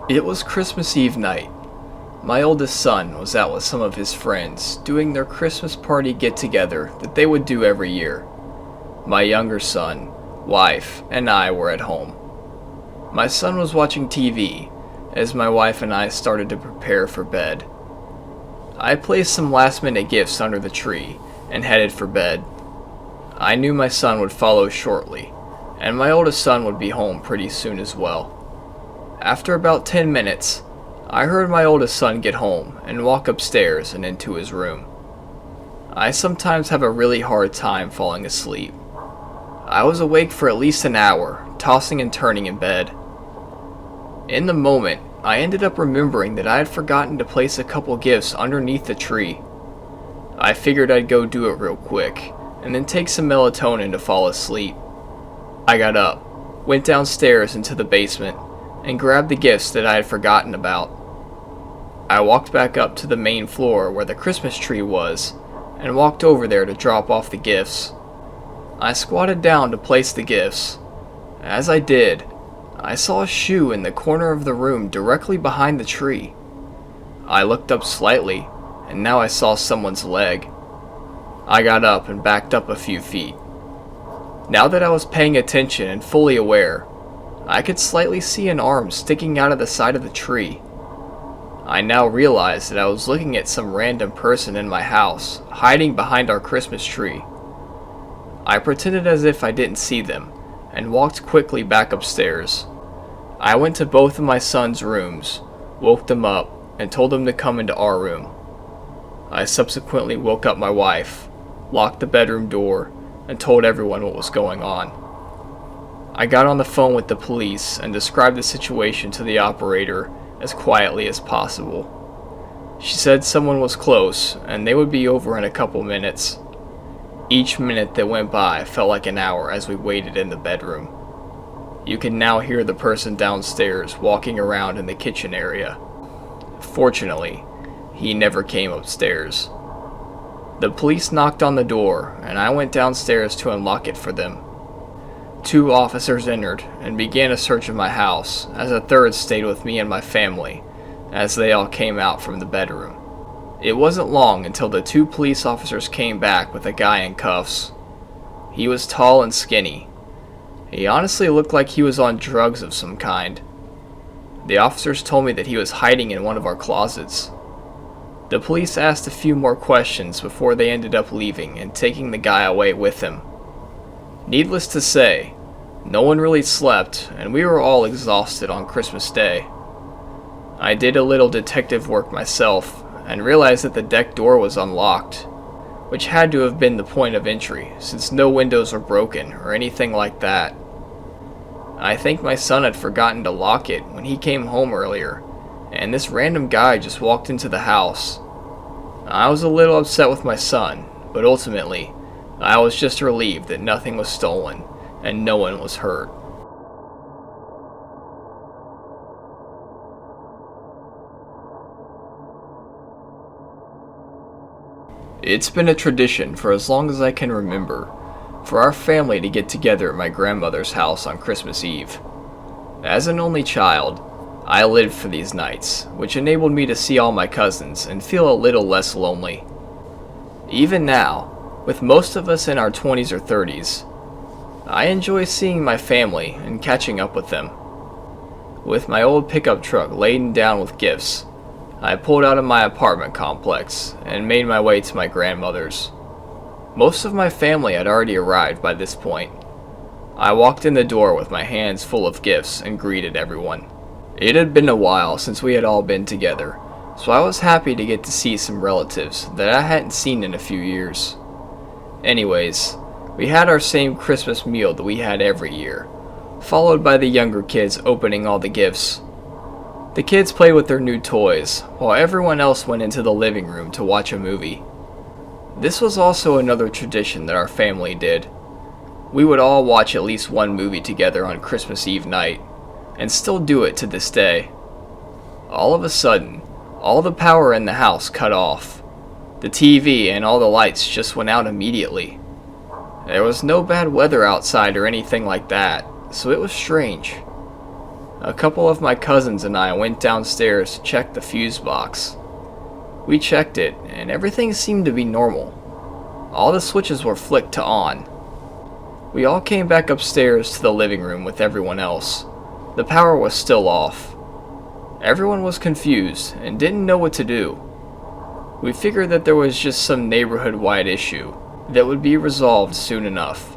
It was Christmas Eve night. My oldest son was out with some of his friends doing their Christmas party get-together that they would do every year. My younger son, wife, and I were at home. My son was watching TV as my wife and I started to prepare for bed. I placed some last-minute gifts under the tree and headed for bed. I knew my son would follow shortly, and my oldest son would be home pretty soon as well. After about 10 minutes, I heard my oldest son get home and walk upstairs and into his room. I sometimes have a really hard time falling asleep. I was awake for at least an hour, tossing and turning in bed. In the moment, I ended up remembering that I had forgotten to place a couple gifts underneath the tree. I figured I'd go do it real quick, and then take some melatonin to fall asleep. I got up, went downstairs into the basement, and grabbed the gifts that I had forgotten about. I walked back up to the main floor where the Christmas tree was, and walked over there to drop off the gifts. I squatted down to place the gifts. As I did, I saw a shoe in the corner of the room directly behind the tree. I looked up slightly, and now I saw someone's leg. I got up and backed up a few feet. Now that I was paying attention and fully aware, I could slightly see an arm sticking out of the side of the tree. I now realized that I was looking at some random person in my house, hiding behind our Christmas tree. I pretended as if I didn't see them, and walked quickly back upstairs. I went to both of my son's rooms, woke them up, and told them to come into our room. I subsequently woke up my wife, locked the bedroom door, and told everyone what was going on. I got on the phone with the police and described the situation to the operator as quietly as possible. She said someone was close and they would be over in a couple minutes. Each minute that went by felt like an hour as we waited in the bedroom. You can now hear the person downstairs walking around in the kitchen area. Fortunately, he never came upstairs. The police knocked on the door and I went downstairs to unlock it for them. 2 officers entered and began a search of my house, as a third stayed with me and my family, as they all came out from the bedroom. It wasn't long until the 2 police officers came back with a guy in cuffs. He was tall and skinny. He honestly looked like he was on drugs of some kind. The officers told me that he was hiding in one of our closets. The police asked a few more questions before they ended up leaving and taking the guy away with them. Needless to say, no one really slept, and we were all exhausted on Christmas Day. I did a little detective work myself, and realized that the deck door was unlocked, which had to have been the point of entry, since no windows were broken or anything like that. I think my son had forgotten to lock it when he came home earlier, and this random guy just walked into the house. I was a little upset with my son, but ultimately, I was just relieved that nothing was stolen and no one was hurt. It's been a tradition for as long as I can remember for our family to get together at my grandmother's house on Christmas Eve. As an only child, I lived for these nights, which enabled me to see all my cousins and feel a little less lonely. Even now, with most of us in our 20s or 30s, I enjoy seeing my family and catching up with them. With my old pickup truck laden down with gifts, I pulled out of my apartment complex and made my way to my grandmother's. Most of my family had already arrived by this point. I walked in the door with my hands full of gifts and greeted everyone. It had been a while since we had all been together, so I was happy to get to see some relatives that I hadn't seen in a few years. Anyways, we had our same Christmas meal that we had every year, followed by the younger kids opening all the gifts. The kids played with their new toys, while everyone else went into the living room to watch a movie. This was also another tradition that our family did. We would all watch at least one movie together on Christmas Eve night, and still do it to this day. All of a sudden, all the power in the house cut off. The TV and all the lights just went out immediately. There was no bad weather outside or anything like that, so it was strange. A couple of my cousins and I went downstairs to check the fuse box. We checked it, and everything seemed to be normal. All the switches were flicked to on. We all came back upstairs to the living room with everyone else. The power was still off. Everyone was confused and didn't know what to do. We figured that there was just some neighborhood-wide issue that would be resolved soon enough.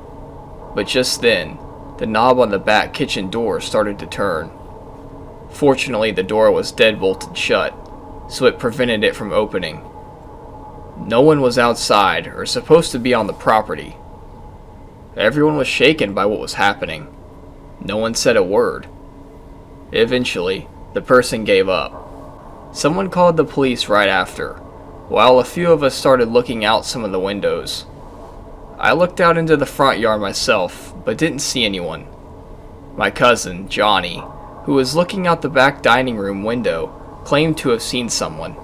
But just then, the knob on the back kitchen door started to turn. Fortunately, the door was dead-bolted shut, so it prevented it from opening. No one was outside or supposed to be on the property. Everyone was shaken by what was happening. No one said a word. Eventually, the person gave up. Someone called the police right after, while a few of us started looking out some of the windows. I looked out into the front yard myself, but didn't see anyone. My cousin, Johnny, who was looking out the back dining room window, claimed to have seen someone.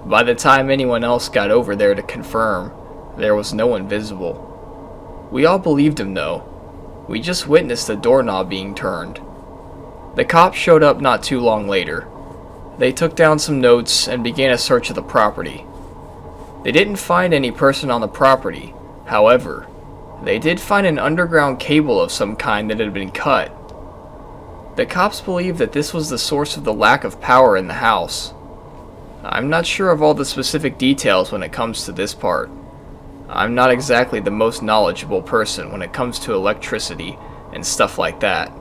By the time anyone else got over there to confirm, there was no one visible. We all believed him though. We just witnessed the doorknob being turned. The cops showed up not too long later. They took down some notes and began a search of the property. They didn't find any person on the property. However, they did find an underground cable of some kind that had been cut. The cops believe that this was the source of the lack of power in the house. I'm not sure of all the specific details when it comes to this part. I'm not exactly the most knowledgeable person when it comes to electricity and stuff like that.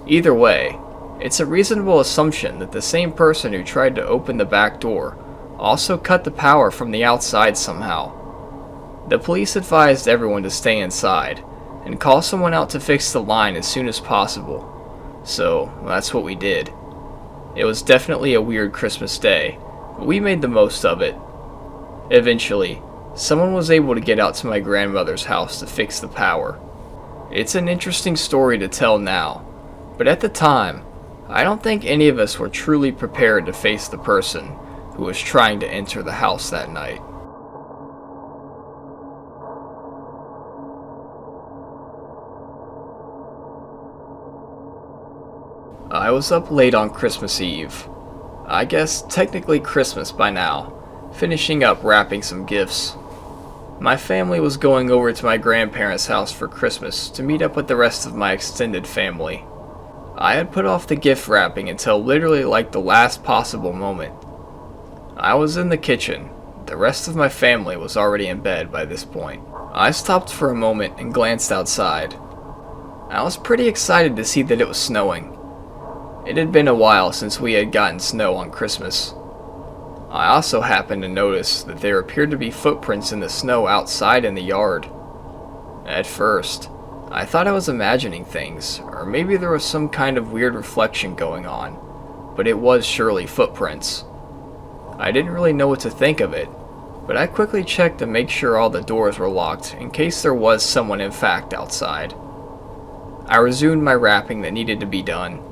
Either way, it's a reasonable assumption that the same person who tried to open the back door also cut the power from the outside somehow. The police advised everyone to stay inside and call someone out to fix the line as soon as possible. So, that's what we did. It was definitely a weird Christmas day, but we made the most of it. Eventually, someone was able to get out to my grandmother's house to fix the power. It's an interesting story to tell now, but at the time, I don't think any of us were truly prepared to face the person who was trying to enter the house that night. I was up late on Christmas Eve. I guess technically Christmas by now, finishing up wrapping some gifts. My family was going over to my grandparents' house for Christmas to meet up with the rest of my extended family. I had put off the gift wrapping until literally like the last possible moment. I was in the kitchen. The rest of my family was already in bed by this point. I stopped for a moment and glanced outside. I was pretty excited to see that it was snowing. It had been a while since we had gotten snow on Christmas. I also happened to notice that there appeared to be footprints in the snow outside in the yard. At first, I thought I was imagining things, or maybe there was some kind of weird reflection going on, but it was surely footprints. I didn't really know what to think of it, but I quickly checked to make sure all the doors were locked in case there was someone in fact outside. I resumed my wrapping that needed to be done.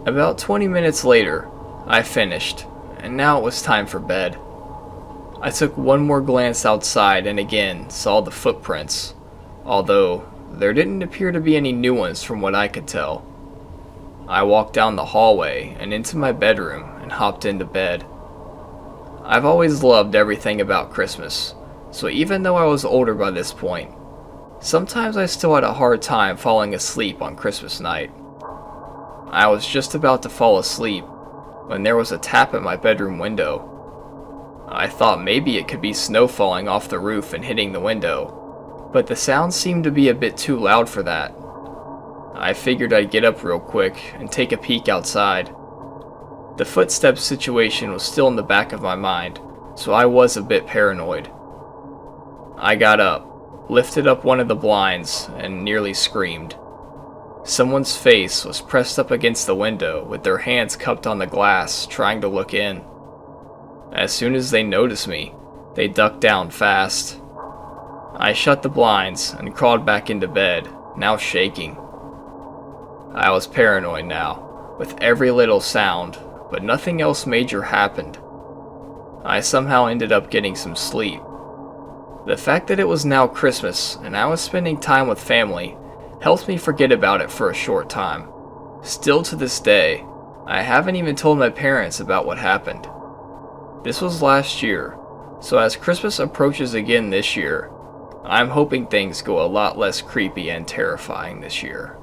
About 20 minutes later, I finished, and now it was time for bed. I took one more glance outside and again saw the footprints, although there didn't appear to be any new ones from what I could tell. I walked down the hallway and into my bedroom and hopped into bed. I've always loved everything about Christmas, so even though I was older by this point, sometimes I still had a hard time falling asleep on Christmas night. I was just about to fall asleep when there was a tap at my bedroom window. I thought maybe it could be snow falling off the roof and hitting the window, but the sound seemed to be a bit too loud for that. I figured I'd get up real quick and take a peek outside. The footsteps situation was still in the back of my mind, so I was a bit paranoid. I got up, lifted up one of the blinds, and nearly screamed. Someone's face was pressed up against the window with their hands cupped on the glass, trying to look in. As soon as they noticed me, they ducked down fast. I shut the blinds and crawled back into bed, now shaking. I was paranoid now, with every little sound, but nothing else major happened. I somehow ended up getting some sleep. The fact that it was now Christmas and I was spending time with family helped me forget about it for a short time, Still to this day, I haven't even told my parents about what happened. This was last year, so as Christmas approaches again this year, I'm hoping things go a lot less creepy and terrifying this year.